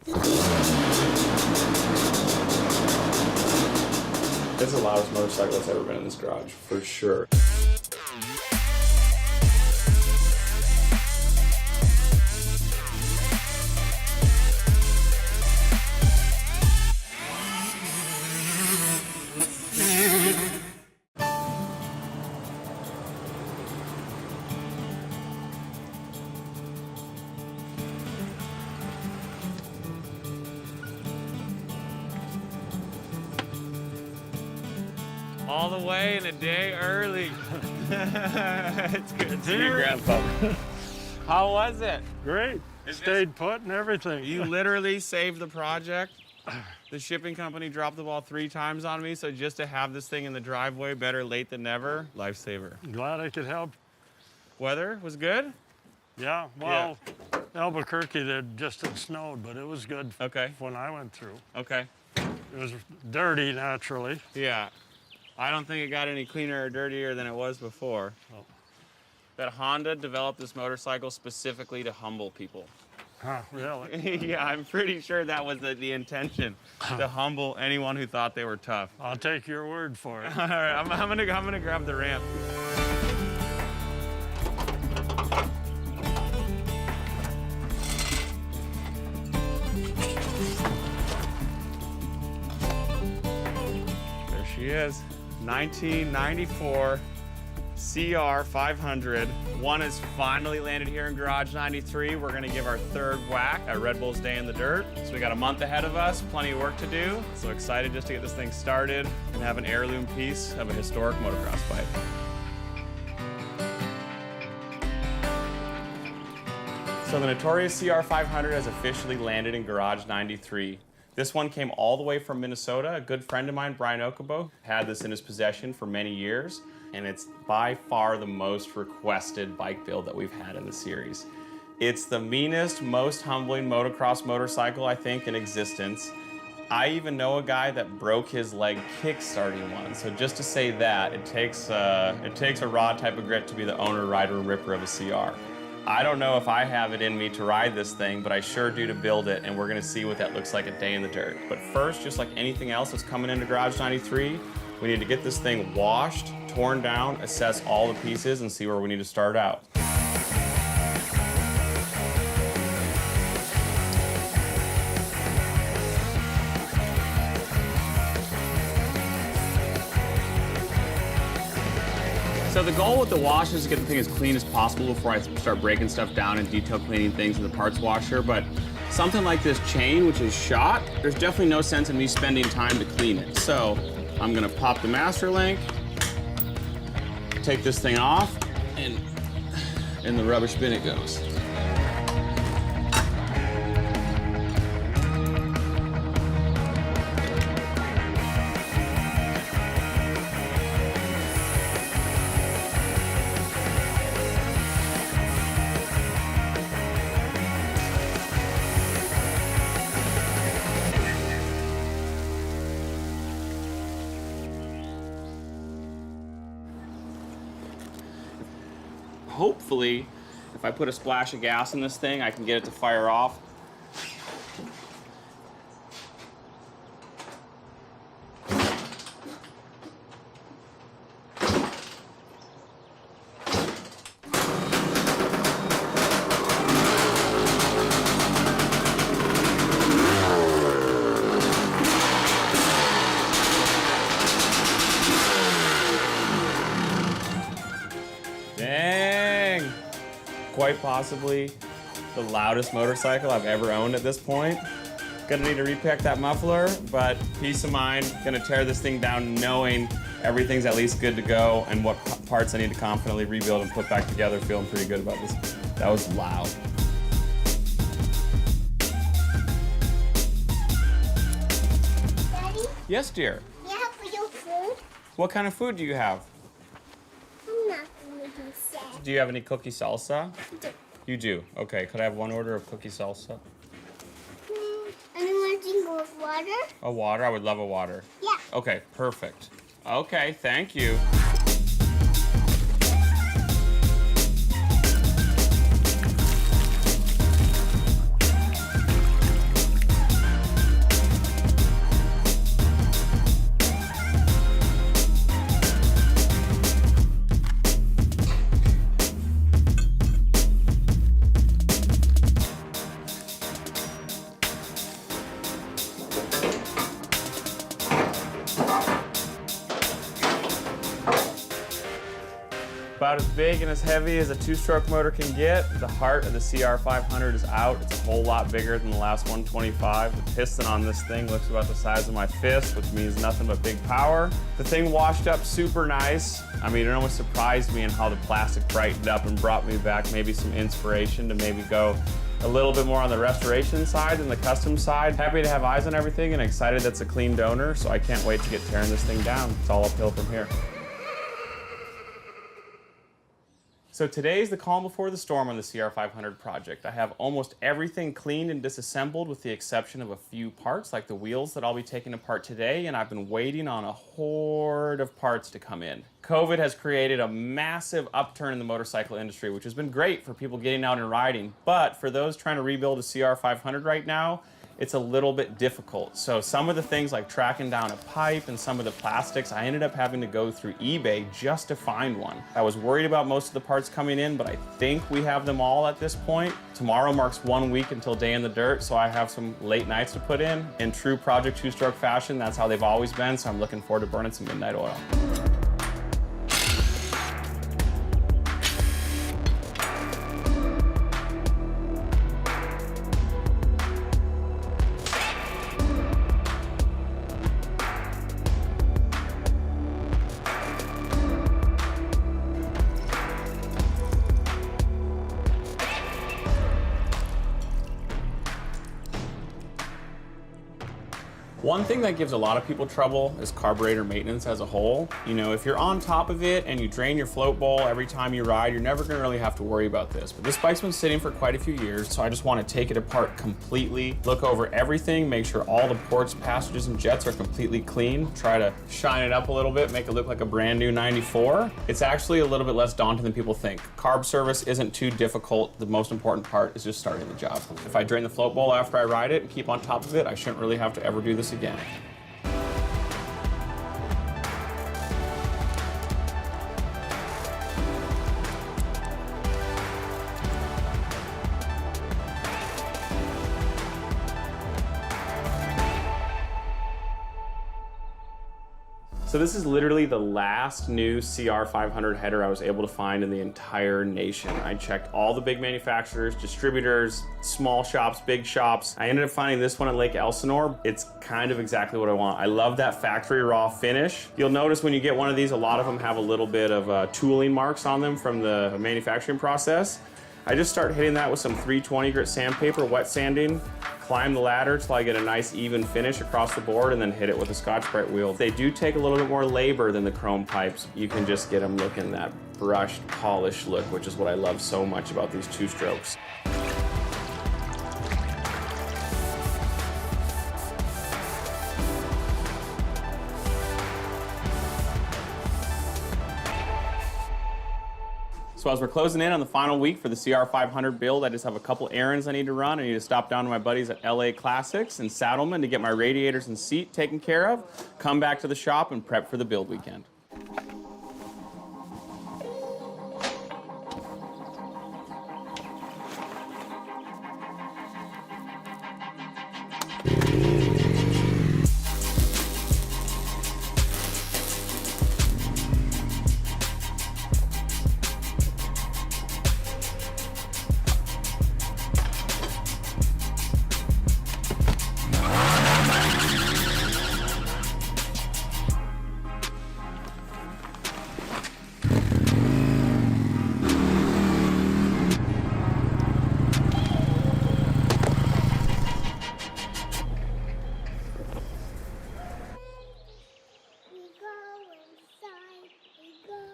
It's the loudest motorcycle that's ever been in this garage, for sure. All the way and a day early. It's good to see you, Grandpa. How was it? Great. Stayed put and everything. You literally saved the project. The shipping company dropped the ball 3 times on me, so just to have this thing in the driveway, better late than never, lifesaver. Glad I could help. Weather was good? Yeah, well, Albuquerque, it just had snowed, but it was good when I went through. Okay. It was dirty, naturally. Yeah. I don't think it got any cleaner or dirtier than it was before. Oh. That Honda developed this motorcycle specifically to humble people. Huh, really? Yeah, I'm pretty sure that was the intention, to humble anyone who thought they were tough. I'll take your word for it. All right, I'm gonna grab the ramp. There she is. 1994 CR 500. One has finally landed here in Garage 93. We're gonna give our 3rd whack at Red Bull's Day in the Dirt. So we got a month ahead of us, plenty of work to do. So excited just to get this thing started and have an heirloom piece of a historic motocross bike. So the notorious CR 500 has officially landed in Garage 93. This one came all the way from Minnesota. A good friend of mine, Brian Okubo, had this in his possession for many years, and it's by far the most requested bike build that we've had in the series. It's the meanest, most humbling motocross motorcycle, I think, in existence. I even know a guy that broke his leg kick-starting one, so just to say that, it takes a raw type of grit to be the owner, rider, and ripper of a CR. I don't know if I have it in me to ride this thing, but I sure do to build it, and we're gonna see what that looks like a day in the dirt. But first, just like anything else that's coming into Garage 93, we need to get this thing washed, torn down, assess all the pieces, and see where we need to start out. So the goal with the wash is to get the thing as clean as possible before I start breaking stuff down and detail cleaning things in the parts washer. But something like this chain, which is shot, there's definitely no sense in me spending time to clean it. So I'm gonna pop the master link, take this thing off, and in the rubbish bin it goes. Hopefully, if I put a splash of gas in this thing, I can get it to fire off. Dang! Quite possibly the loudest motorcycle I've ever owned at this point. Gonna need to repack that muffler, but peace of mind. Gonna tear this thing down knowing everything's at least good to go and what parts I need to confidently rebuild and put back together. Feeling pretty good about this. That was loud. Daddy? Yes, dear. You have for your food? What kind of food do you have? I'm not going to be sad. Do you have any cookie salsa? Do. You do? Okay, could I have one order of cookie salsa? Anyone drink with water? A water? I would love a water. Yeah. Okay, perfect. Okay, thank you. about as big and as heavy as a two-stroke motor can get. The heart of the CR500 is out. It's a whole lot bigger than the last 125. The piston on this thing looks about the size of my fist, which means nothing but big power. The thing washed up super nice. I mean, it almost surprised me in how the plastic brightened up and brought me back maybe some inspiration to maybe go a little bit more on the restoration side than the custom side. Happy to have eyes on everything and excited that's a clean donor, so I can't wait to get tearing this thing down. It's all uphill from here. So today's the calm before the storm on the CR500 project. I have almost everything cleaned and disassembled with the exception of a few parts like the wheels that I'll be taking apart today, and I've been waiting on a horde of parts to come in. COVID has created a massive upturn in the motorcycle industry, which has been great for people getting out and riding, but for those trying to rebuild a CR500 right now, it's a little bit difficult. So some of the things like tracking down a pipe and some of the plastics, I ended up having to go through eBay just to find one. I was worried about most of the parts coming in, but I think we have them all at this point. Tomorrow marks 1 week until Day in the Dirt, so I have some late nights to put in. In true Project Two-Stroke fashion, that's how they've always been, so I'm looking forward to burning some midnight oil. One thing that gives a lot of people trouble is carburetor maintenance as a whole. You know, if you're on top of it and you drain your float bowl every time you ride, you're never gonna really have to worry about this. But this bike's been sitting for quite a few years, so I just wanna take it apart completely, look over everything, make sure all the ports, passages, and jets are completely clean, try to shine it up a little bit, make it look like a brand new 94. It's actually a little bit less daunting than people think. Carb service isn't too difficult. The most important part is just starting the job. If I drain the float bowl after I ride it and keep on top of it, I shouldn't really have to ever do this again. So this is literally the last new CR500 header I was able to find in the entire nation. I checked all the big manufacturers, distributors, small shops, big shops. I ended up finding this one in Lake Elsinore. It's kind of exactly what I want. I love that factory raw finish. You'll notice when you get one of these, a lot of them have a little bit of tooling marks on them from the manufacturing process. I just start hitting that with some 320 grit sandpaper, wet sanding, climb the ladder till I get a nice even finish across the board, and then hit it with a Scotch-Brite wheel. They do take a little bit more labor than the chrome pipes. You can just get them looking that brushed, polished look, which is what I love so much about these two-strokes. So as we're closing in on the final week for the CR500 build, I just have a couple errands I need to run. I need to stop down to my buddies at LA Classics in Saddleman to get my radiators and seat taken care of, come back to the shop and prep for the build weekend.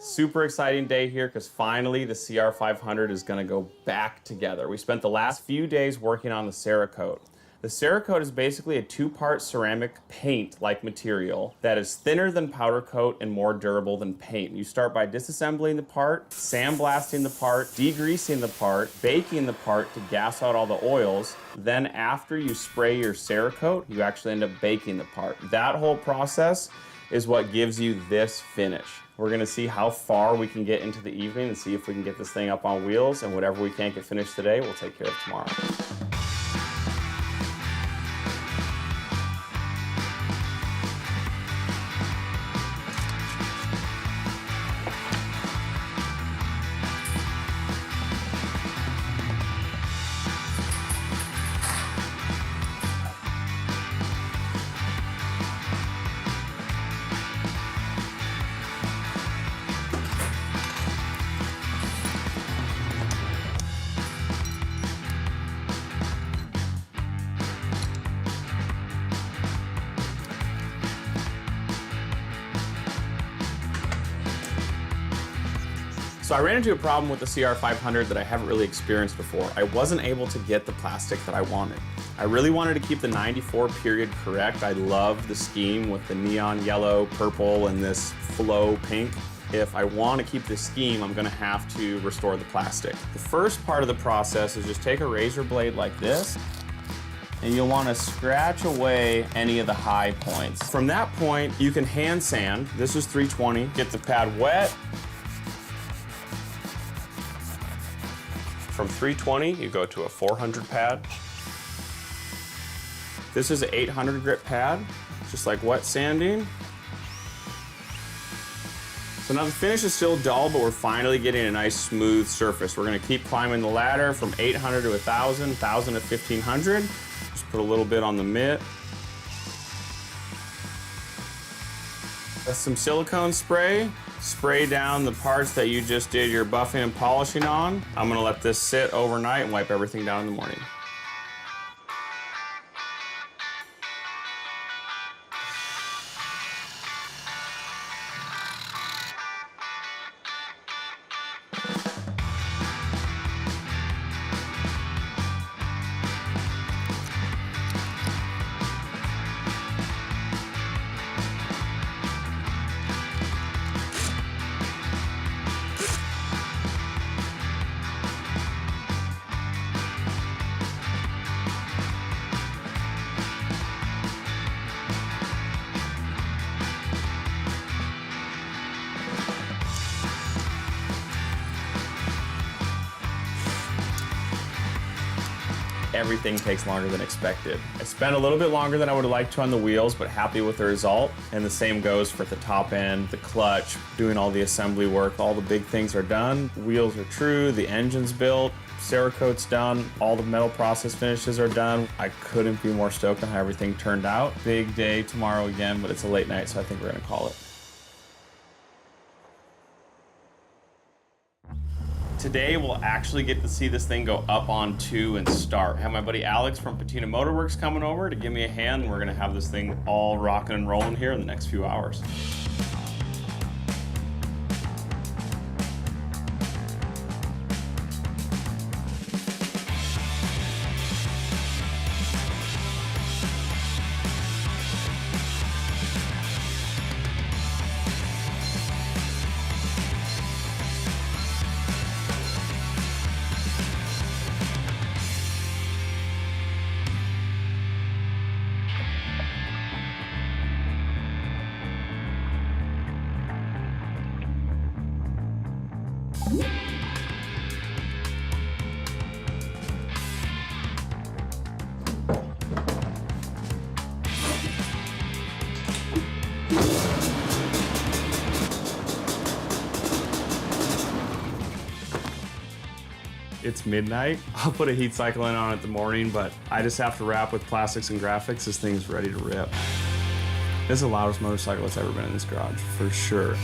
Super exciting day here because finally the CR500 is going to go back together. We spent the last few days working on the Cerakote. The Cerakote is basically a two-part ceramic paint-like material that is thinner than powder coat and more durable than paint. You start by disassembling the part, sandblasting the part, degreasing the part, baking the part to gas out all the oils. Then after you spray your Cerakote, you actually end up baking the part. That whole process is what gives you this finish. We're gonna see how far we can get into the evening and see if we can get this thing up on wheels, and whatever we can't get finished today, we'll take care of tomorrow. So I ran into a problem with the CR500 that I haven't really experienced before. I wasn't able to get the plastic that I wanted. I really wanted to keep the 94 period correct. I love the scheme with the neon yellow, purple, and this flow pink. If I want to keep this scheme, I'm gonna have to restore the plastic. The first part of the process is just take a razor blade like this, and you'll want to scratch away any of the high points. From that point, you can hand sand. This is 320. Get the pad wet. From 320, you go to a 400 pad. This is an 800 grit pad, just like wet sanding. So now the finish is still dull, but we're finally getting a nice smooth surface. We're gonna keep climbing the ladder from 800 to 1,000, 1,000 to 1,500. Just put a little bit on the mitt. Some silicone spray. Spray down the parts that you just did your buffing and polishing on. I'm gonna let this sit overnight and wipe everything down in the morning. Everything takes longer than expected. I spent a little bit longer than I would have liked to on the wheels, but happy with the result. And the same goes for the top end, the clutch, doing all the assembly work. All the big things are done. Wheels are true, the engine's built, Cerakote's done, all the metal process finishes are done. I couldn't be more stoked on how everything turned out. Big day tomorrow again, but it's a late night, so I think we're gonna call it. Today, we'll actually get to see this thing go up on 2 and start. I have my buddy Alex from Patina Motorworks coming over to give me a hand, and we're gonna have this thing all rocking and rolling here in the next few hours. It's midnight. I'll put a heat cycle in on it in the morning, but I just have to wrap with plastics and graphics. This thing's ready to rip. This is the loudest motorcycle that's ever been in this garage, for sure.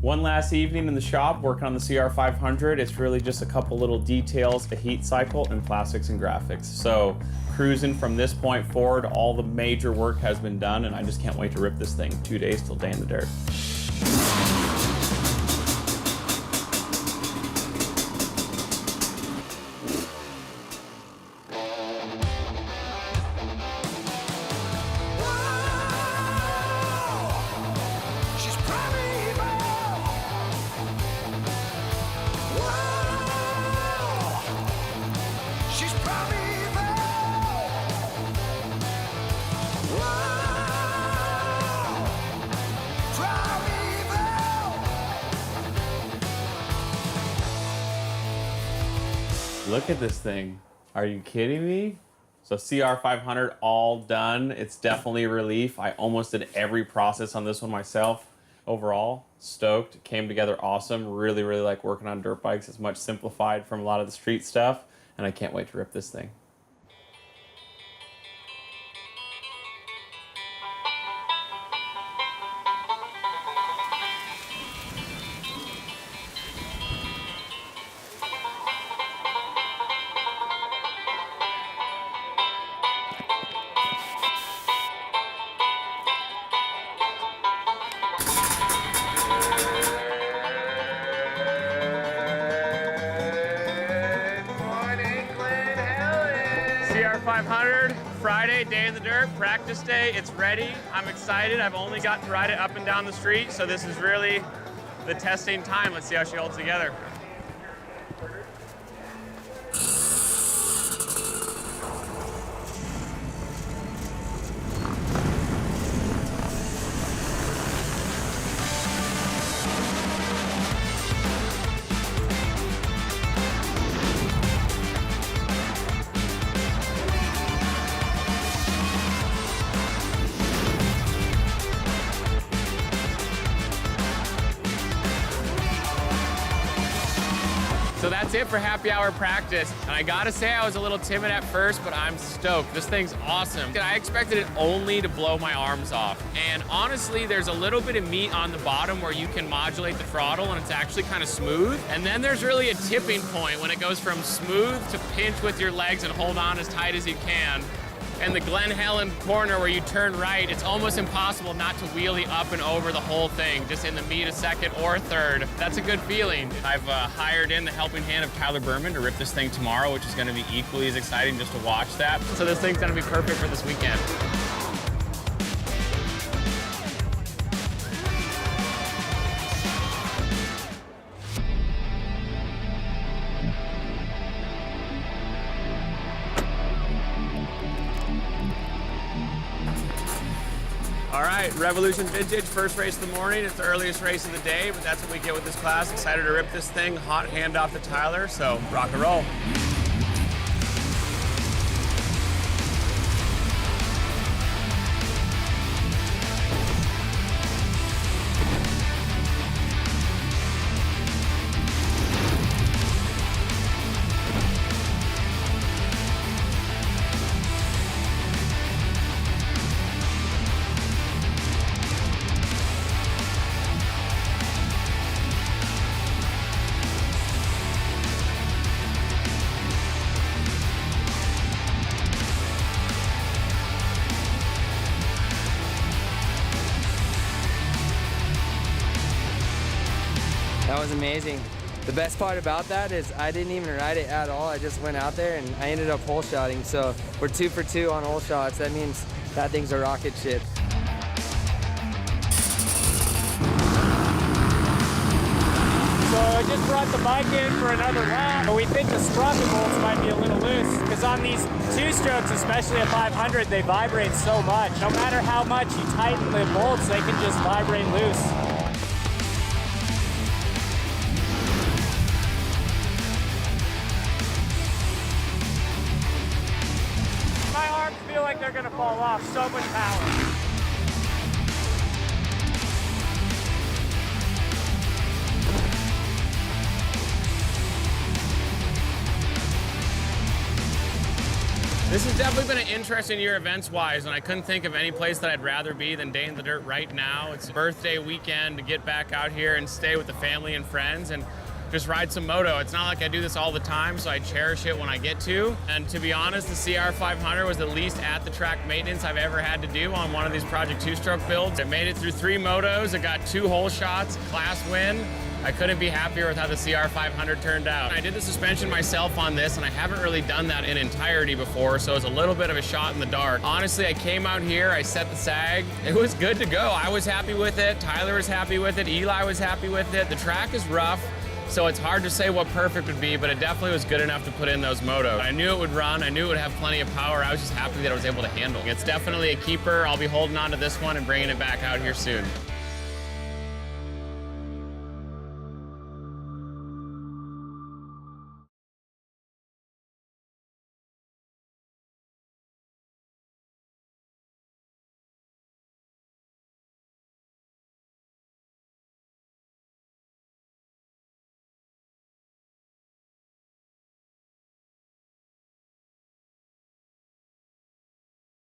One last evening in the shop working on the CR500. It's really just a couple little details, a heat cycle, and plastics and graphics. So cruising from this point forward, all the major work has been done, and I just can't wait to rip this thing. 2 days till day in the dirt. Look at this thing. Are you kidding me? So CR500 all done. It's definitely a relief. I almost did every process on this one myself. Overall, stoked. It came together awesome. Really, really like working on dirt bikes. It's much simplified from a lot of the street stuff, and I can't wait to rip this thing. CR500, Friday, day in the dirt, practice day. It's ready. I'm excited. I've only got to ride it up and down the street, so this is really the testing time. Let's see how she holds together. So that's it for happy hour practice. And I gotta say, I was a little timid at first, but I'm stoked. This thing's awesome. I expected it only to blow my arms off. And honestly, there's a little bit of meat on the bottom where you can modulate the throttle and it's actually kind of smooth. And then there's really a tipping point when it goes from smooth to pinch with your legs and hold on as tight as you can. And the Glen Helen corner where you turn right, it's almost impossible not to wheelie up and over the whole thing, just in the meat a second or third. That's a good feeling. I've hired in the helping hand of Tyler Berman to rip this thing tomorrow, which is gonna be equally as exciting just to watch that. So this thing's gonna be perfect for this weekend. All right, Revolution Vintage, first race of the morning. It's the earliest race of the day, but that's what we get with this class. Excited to rip this thing, hot handoff to Tyler, so rock and roll. That was amazing. The best part about that is I didn't even ride it at all. I just went out there and I ended up hole shotting. So we're 2 for 2 on hole shots. That means that thing's a rocket ship. So I just brought the bike in for another lap, but we think the sprocket bolts might be a little loose because on these 2-strokes, especially at 500, they vibrate so much. No matter how much you tighten the bolts, they can just vibrate loose. My arms feel like they're gonna fall off, so much power. This has definitely been an interesting year events-wise, and I couldn't think of any place that I'd rather be than Day in the Dirt right now. It's a birthday weekend to get back out here and stay with the family and friends and just ride some moto. It's not like I do this all the time, so I cherish it when I get to. And to be honest, the CR500 was the least at-the-track maintenance I've ever had to do on one of these Project 2-stroke builds. It made it through 3 motos. It got 2 hole shots, class win. I couldn't be happier with how the CR500 turned out. I did the suspension myself on this, and I haven't really done that in entirety before, so it was a little bit of a shot in the dark. Honestly, I came out here, I set the sag. It was good to go. I was happy with it. Tyler was happy with it. Eli was happy with it. The track is rough, so it's hard to say what perfect would be, but it definitely was good enough to put in those motos. I knew it would run. I knew it would have plenty of power. I was just happy that I was able to handle it. It's definitely a keeper. I'll be holding on to this one and bringing it back out here soon.